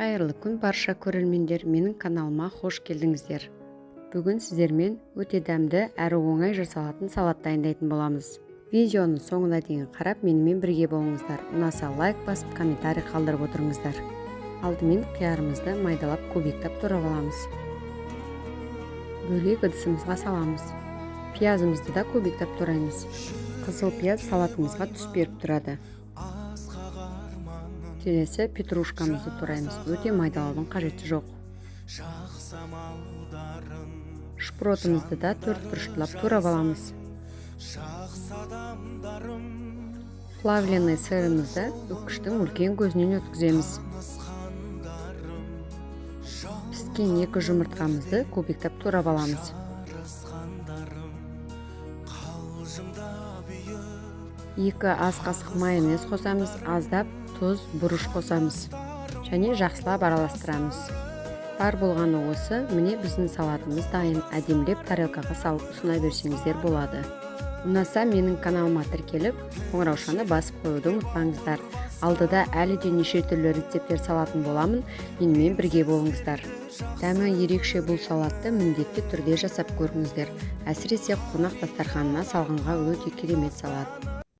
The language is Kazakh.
Қайырлы күн барша көрермендер, менің каналыма қош келдіңіздер. Бүгін сіздермен өте дәмді әрі оңай жасалатын салат дайындайтын боламыз. Видеоны соңына дейін қарап, менімен бірге болыңыздар. Ұнаса лайк басып, комментарий қалдырып отырыңыздар. Алдымен қиярымызды майдалап кубиктап турап аламыз. Бөлек ыдысымызға саламыз. Пиязымызды да кубиктап тураймыз. Қызыл пияз салатымызға түс беріп тұрады. Келесі петрушкамызды тураймыз. Өте майдалаудың қажеті жоқ. Шпротымызды да төрт бұрыштылап турап аламыз. Плавленый сырымызды өткіштің үлкен көзінен өткіземіз. Піскен екі жұмыртқамызды кубиктап турап аламыз. Екі ас қасық майонез қосамыз, аздап тұз, бұрыш қосамыз және жақсылап араластырамыз. Бар болғаны осы, міне біздің салатымыз дайын. Әдемілеп тарелкаға салып ұсына берсеңіздер болады. Ұнаса менің каналыма тіркеліп, қоңыраушаны басып қоюды ұмытпаңыздар. Алдыда әлі де неше түрлі рецепттер салатын боламын, менімен бірге болыңыздар. Дәмі ерекше бұл салатты міндетті түрде жасап көріңіздер. Әсіресе қонақ дастарханына салғанға өте керемет салат.